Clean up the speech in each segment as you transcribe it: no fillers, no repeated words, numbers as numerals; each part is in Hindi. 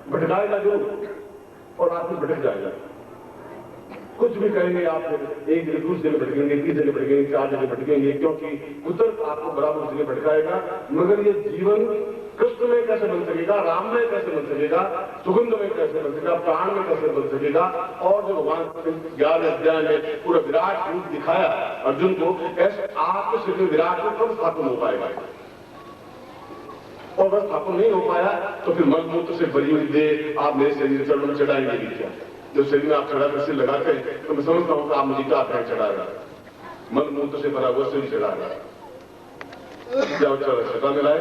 भटकाएगा जो और आदमी भटक जाएगा। कुछ भी करेंगे आप, एक जगह दूसरी जगह भटकेंगे, 30 जगह भटकेंगे, 4 जगह भटकेंगे, क्योंकि कुदरत आपको बराबर जगह भटकाएगा। मगर ये जीवन कृष्ण में कैसे बन सकेगा, राम में कैसे बन सकेगा, सुगंध में कैसे बन सकेगा, प्राण में कैसे बन सकेगा। और जो भगवान 11वें अध्याय में पूरा विराट रूप दिखाया अर्जुन को, ऐसे आपके शरीर में विराट रूप कब स्थापन हो पाएगा। और बस स्थापन नहीं हो पाया तो फिर मलमूत्र से भरी हुई दे आप मेरे शरीर चरण में चढ़ाएंगे भी क्या। जो शरीर में आप चढ़ा कर सिर लगाते हैं तो मैं समझता हूं कि आप मुझे क्या पैर चढ़ा रहा है, मलमूत्र से भरा हुआ सिर चढ़ा रहा है। क्या चढ़ा मिला है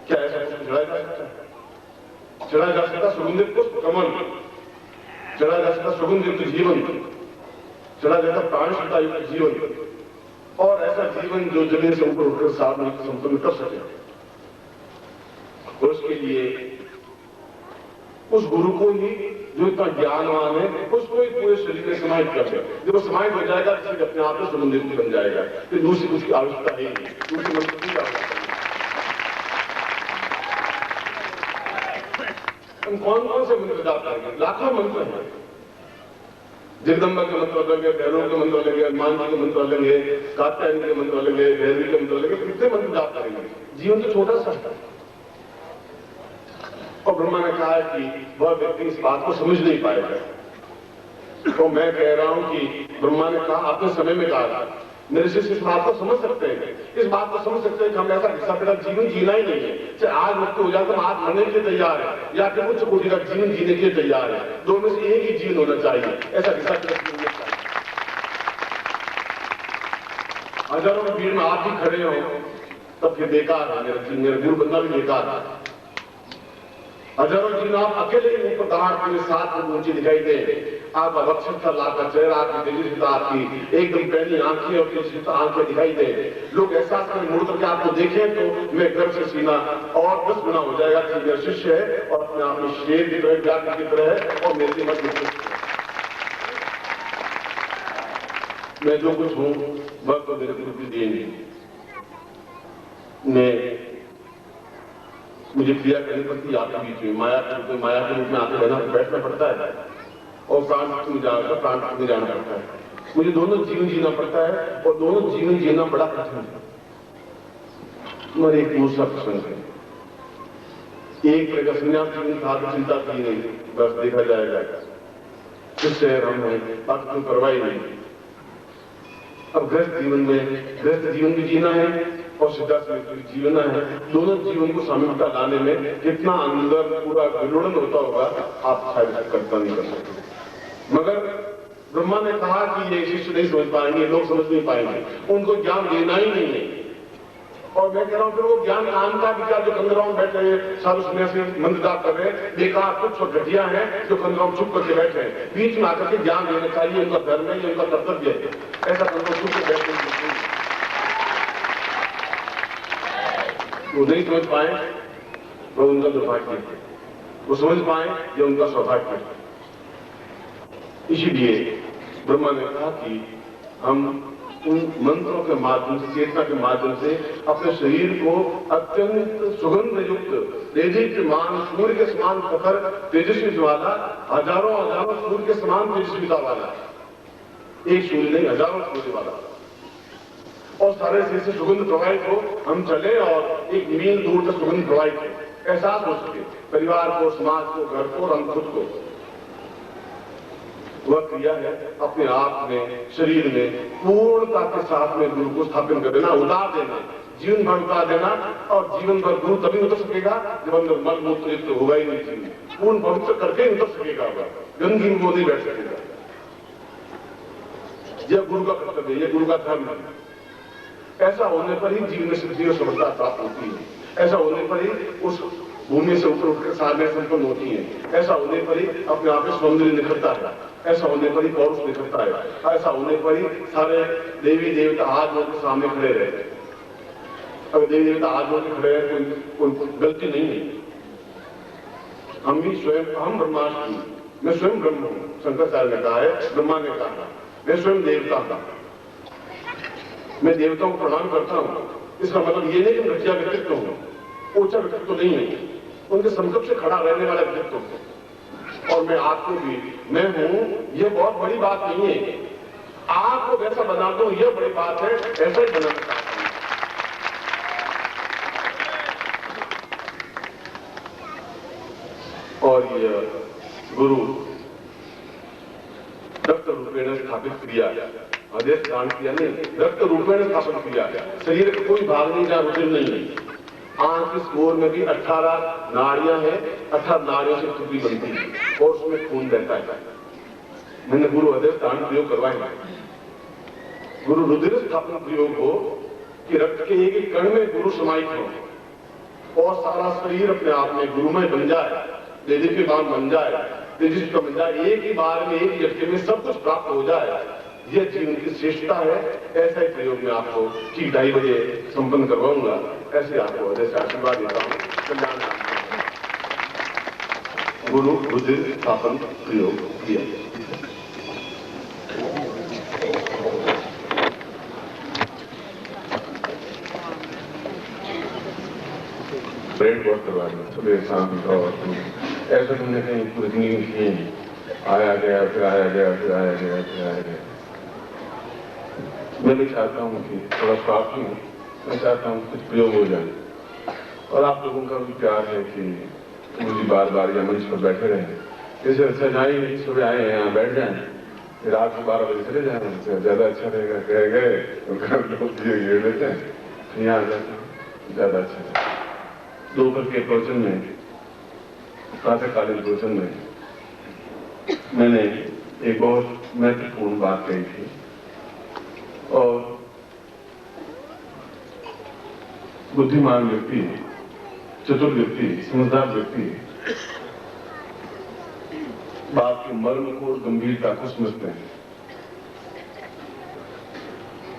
क्या? ऐसा चढ़ाया जा सकता? चढ़ा जा सकता सुगंधित पुष्प कमल, चढ़ा जा सकता सुगंधित जीवन, चढ़ा जाता प्राणता युक्त जीवन, और ऐसा जीवन जो जमीन से ऊपर उठकर सार्वजनिक संपन्न कर सके। और उसके लिए उस गुरु को ही जो इतना ज्ञानवान है उसको ही पूरे शरीर में समाहित कर दे। जब वो समाहित हो जाएगा तो अपने आप में संबंधित बन जाएगा, फिर दूसरी कुछ की आवश्यकता है नहीं, दूसरी मंत्र की आवश्यकता नहीं। हम कौन कौन से मंत्र जाप करेंगे? लाखों मंत्र हैं। जगदम्बा के मंत्र अलग है, भैरव के मंत्र अलग है, हनुमान जी के मंत्र अलग है, कात्यायनी के मंत्र अलग है, भैरवी के मंत्र अलग है। कितने मंत्र जाप करेंगे? जीवन तो छोटा सा है। और ब्रह्मा ने कहा है कि वह व्यक्ति इस बात को समझ नहीं पाएगा। तो मैं कह रहा हूं कि ब्रह्मा ने कहा अपने समय में कहा, मेरे शिष्य इस बात को समझ सकते हैं, इस बात को समझ सकते हैं कि हम ऐसा घिसा पिटा जीवन जीना ही नहीं है। चाहे आज मृत्यु हो जाए तो आज मरने के लिए तैयार है, या फिर उच्च कोटि का जीवन जीने के लिए तैयार है। दो में से एक ही जीवन होना चाहिए, ऐसा घिसा पिटा जीवन होना चाहिए। हजारों की भीड़ में आप भी खड़े हो तब फिर बेकार है, मेरा गुरु बनना भी बेकार है। हजारों जीवन आप अकेले ही ऊपर दहाड़ के साथ ऊंची दिखाई दे, आपका वक्षस्थल, आपका चेहरा, आपकी तेजस्विता, आपकी एकदम पहली आंखें और तेजस्विता आंखें दिखाई दे। लोग एहसास करें, मुड़ करके आपको देखें तो मैं गर्व से सीना और 10 गुना हो जाएगा कि मेरा शिष्य है और अपने आप में शेर की तरह, व्याघ्र की तरह है और मेरी मत मैं जो कुछ हूं वह तो मेरे गुरु की देन है। मुझे क्रिया करनी पड़ती है आपके बीच में, माया के रूप में आके रहना बैठना पड़ता है और प्राण में जाना, प्राण में जाना पड़ता है। मुझे दोनों जीवन जीना पड़ता है और दोनों जीवन जीना बड़ा कठिन है। और एक दूसरा प्रसंग है, एक तरह का संन्यास जीवन था तो चिंता की नहीं, बस देखा जाएगा किस शहर हम हैं, बाकी कोई परवाह नहीं। अब गृहस्थ जीवन भी जीना है और सिद्धार्थ जीवन है। दोनों जीवन को सामूहिकता लाने में कितना अंदर पूरा विलोड़न होता होगा आप शायद कल्पना नहीं कर सकते। मगर ब्रह्मा ने कहा कि ये शिष्य नहीं समझ पाएंगे, लोग समझ नहीं पाएंगे, उनको ज्ञान देना ही नहीं है। और मैं कह रहा हूं फिर वो ज्ञान काम का विचार जो कंदराओं में बैठे हैं, साधु सन्यासी मंत्र जाप कर रहे हैं, बेकार कुछ और घटिया हैं जो कंदराओं चुप करके बैठे हैं। बीच में आकर के ज्ञान देना चाहिए, उनका धर्म है, उनका कर्तव्य है। ऐसा कंदराओं चुप कर बैठे वो नहीं समझ पाए वो उनका दुर्भाग्य है, वो समझ पाए ये उनका सौभाग्य है। इसीलिए ब्रह्मा ने कहा कि हम उन मंत्रों के माध्यम से, चेतना के माध्यम से अपने शरीर को अत्यंत सुगंध युक्त, तेजस्वीमान सूर्य के समान प्रखर तेजस्वी ज्वाला, हजारों सूर्य के समान तेजस्विता वाला, एक सूर्य नहीं हजारों सूर्य वाला, और सारे शरीर से सुगंध प्रवाहित हो, हम चले और एक मील दूर तक सुगंध प्रवाहित हो, एहसास हो सके परिवार को, समाज को, घर को और हम खुद को। वह क्रिया है अपने आप में, शरीर में पूर्णता के साथ में गुरु को स्थापन कर देना, उतार देना, जीवन भर उतार देना। और जीवन भर गुरु तभी उतर सकेगा जब अंदर मल मूत्र युक्त होगा ही नहीं, जीवन पूर्ण पवित्र करके ही उतर सकेगा, गंदगी में वो नहीं बैठ सकेगा। यह गुरु का कर्तव्य है, यह गुरु का धर्म है। ऐसा होने पर ही जीवन में सिद्धि और सफलता प्राप्त होती है। ऐसा होने पर ही उस भूमि से ऊपर उठकर साधना संपन्न होती है। ऐसा होने पर ही अपने आप में सौंदर्य निखरता है। ऐसा होने पर ही पौरुष निखरता है। ऐसा होने पर ही सारे देवी देवता हाथ जोड़ के सामने खड़े रहते हैं। अगर देवी देवता हाथ जोड़ के खड़े रहे कोई गलती नहीं है। हम भी स्वयं, हम ब्रह्मास्मि, मैं स्वयं ब्रह्म हूं, शंकराचार्य ने कहा है, ब्रह्मा ने कहा, मैं स्वयं देवता था, मैं देवताओं को प्रणाम करता हूं। इसका मतलब ये नहीं कि घटिया व्यक्तित्व हूं, ऊंचा व्यक्तित्व नहीं है। उनके समकक्ष से खड़ा रहने वाला व्यक्तित्व हूं। और मैं आपको भी मैं हूं, यह बहुत बड़ी बात नहीं है। आपको वैसा बना दो यह बड़ी बात है, ऐसा ही बनाना चाहता हूं। और यह गुरु रक्त रूपेण स्थापित किया, आदेश दान किया नहीं, रक्त रूपेण स्थापित किया। शरीर का कोई भाग नहीं जहां रुधिर नहीं है। आंख की स्कोर में भी 18 नाड़ियां हैं, 18 नाड़ियों से टूटी बनती है और उसमें खून बहता है। मैंने गुरु आदेश दान प्रयोग करवाया। गुरु रुधिर स्थापना प्रयोग हो कि रक्त के एक कण में गुरु समाहित हो और सारा शरीर अपने आप में गुरुमय बन जाए, तेजस्वीवान बन जाए, तेजस्वी बन जाए, एक ही बार में एक व्यक्ति में सब कुछ प्राप्त हो जाए। यह जीवन की श्रेष्ठता है। ऐसा ही प्रयोग में आपको ठीक 2:30 बजे संपन्न करवाऊंगा। ऐसे आपको जैसे आशीर्वाद देता हूं। कल्याण गुरु रुधिर स्थापन प्रयोग किया। ब्रेड वर्क करवा दिया सुबह शाम और ऐसा तुमने कहीं पूरी जिंदगी किए नहीं। आया गया फिर आया गया फिर आया गया फिर आया गया। मैं भी चाहता हूँ कि थोड़ा स्वास्थ्य हूँ, मैं चाहता हूँ कुछ प्रयोग हो जाए। और आप लोगों का भी प्यार है कि मुझे बार बार या मंच पर बैठे रहे। इसे अच्छा जाए सुबह आए यहाँ बैठ जाए, फिर रात को 12 बजे चले जाए, ज्यादा अच्छा रहेगा। कह गए लोग घेर लेते हैं, फिर यहाँ आ जाते हैं, ज्यादा अच्छा। दोपहर के प्रवचन में, प्रातःकालीन प्रवचन में मैंने एक बहुत महत्वपूर्ण बात कही थी और बुद्धिमान व्यक्ति, चतुर व्यक्ति, समझदार व्यक्ति बात के मर्म को और गंभीरता को समझते हैं।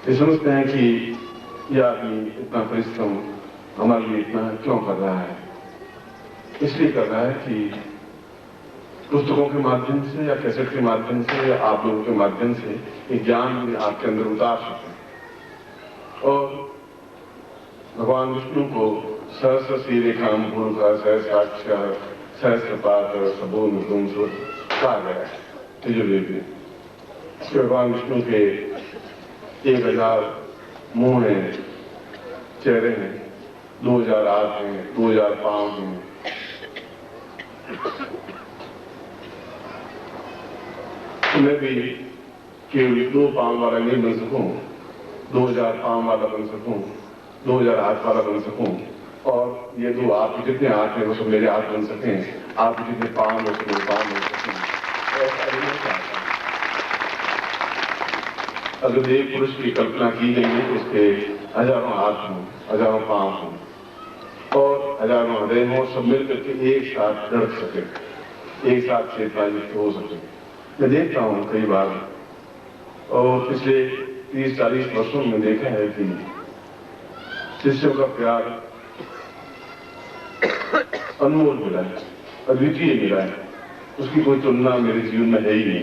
ये समझते हैं कि यह आदमी इतना परिश्रम हमारे लिए इतना क्यों कर रहा है। इसलिए कर रहा है कि पुस्तकों के माध्यम से या कैसेट के माध्यम से या आप लोगों के माध्यम से एक ज्ञान आपके अंदर उतार सकें। और भगवान विष्णु को सहस्र श्रीरेखाम गुरु का सहस्राक्षर सहस्रपाद सबून गुण कहा गया है यजुर्वेद में। भगवान विष्णु के 1000 मुंह हैं, चेहरे हैं, 2000 हाथ हैं, 2000 पांव हैं। मैं भी केवल 2 पांव वाला नहीं बन सकूं, 2000 पांव वाला बन सकूं, 2000 हाथ वाला बन सकूं और ये 2 आप जितने हाथ हैं वो सब मेरे हाथ बन सकें, आप जितने पांव हो सब मेरे पांव बन सकें। ऐसा नहीं चाहता। अगर एक पुरुष की कल्पना की गई है तो उसके हजारों हाथ हों, हजारों पांव हों और हजारों हृदय हों, सब मिलकर के एक साथ धड़क सके, एक साथ चेतनायुक्त हो सके। मैं देखता हूं कई बार और पिछले 30-40 वर्षों में देखा है कि शिष्यों का प्यार अनमोल मिला है, अद्वितीय मिला है। उसकी कोई तुलना मेरे जीवन में है ही नहीं।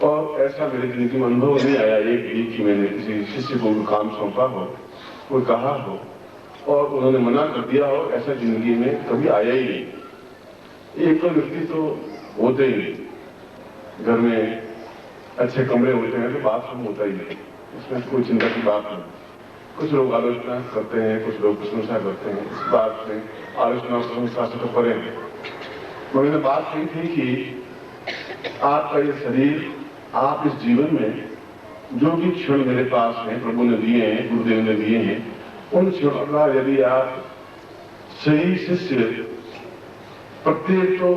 और ऐसा मेरी जिंदगी में अनुभव नहीं आया एक भी कि मैंने किसी शिष्य को काम सौंपा हो, कोई कहा हो और उन्होंने मना कर दिया हो। ऐसा जिंदगी में कभी आया ही नहीं। एक तो व्यक्ति तो होते ही, घर में अच्छे कमरे होते हैं तो बाथरूम होता ही है, इसमें कोई चिंता की बात नहीं। कुछ लोग आलोचना करते हैं, कुछ लोग प्रशंसा करते हैं, इस बात में आलोचना प्रशंसा से तो परे। मैंने बात कही थी कि आपका ये शरीर, आप इस जीवन में जो भी क्षण मेरे पास हैं, प्रभु ने दिए हैं, गुरुदेव ने दिए हैं, उन क्षणों का यदि आप सही शिष्य, प्रत्येक तो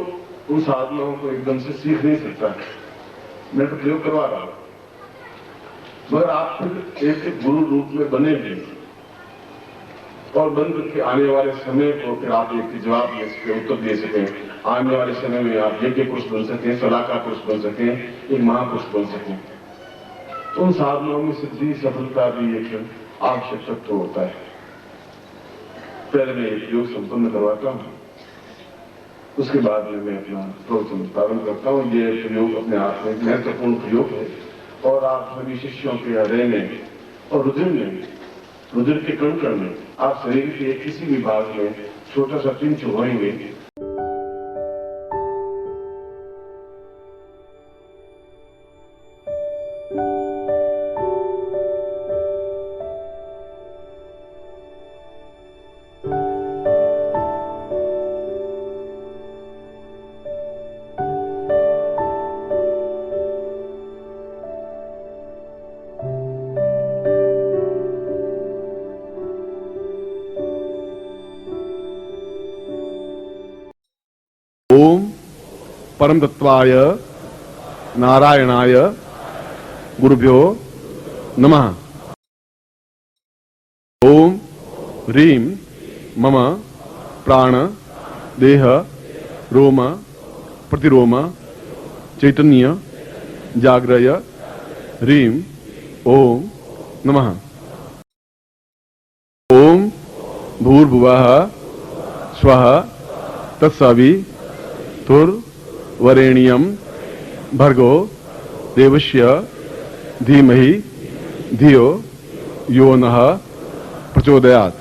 उन साधनों को एकदम से सीख नहीं सकता, मैं तो प्रयोग करवा रहा हूं, मगर आप फिर एक गुरु रूप में बने भी और बन के आने वाले समय को फिर आप एक जवाब दे सके, उत्तर दे सकें। आने वाले समय में आप यज्ञ पुरुष बन सकें, सलाहकार पुरुष बन सकें, एक महापुरुष बन सकें। तो उन साधनों में सिद्धि सफलता भी एक आवश्यक तत्व होता है। पहले मैं एक योग संपन्न करवाता हूं, उसके बाद में मैं अपना प्रवचन प्रारंभ करता हूं। ये प्रयोग अपने आप में महत्वपूर्ण प्रयोग है और आप सभी शिष्यों के हृदय में और रुधिर में, रुधिर के कण कण में, आप शरीर के किसी भी भाग में छोटा सा चिंच होएंगे। ओम परम तत्वाय नारायणाय गुरुभ्यो नमः। ओम ह्रीं मम प्राण देह रोम प्रतिरोम चैतन्य जाग्रय ह्रीं ओम नमः। ओम भूर्भुवः स्वः तत्सवितुर्वरेण्यं भर्गो देवस्य धीमहि धियो यो नः प्रचोदयात्।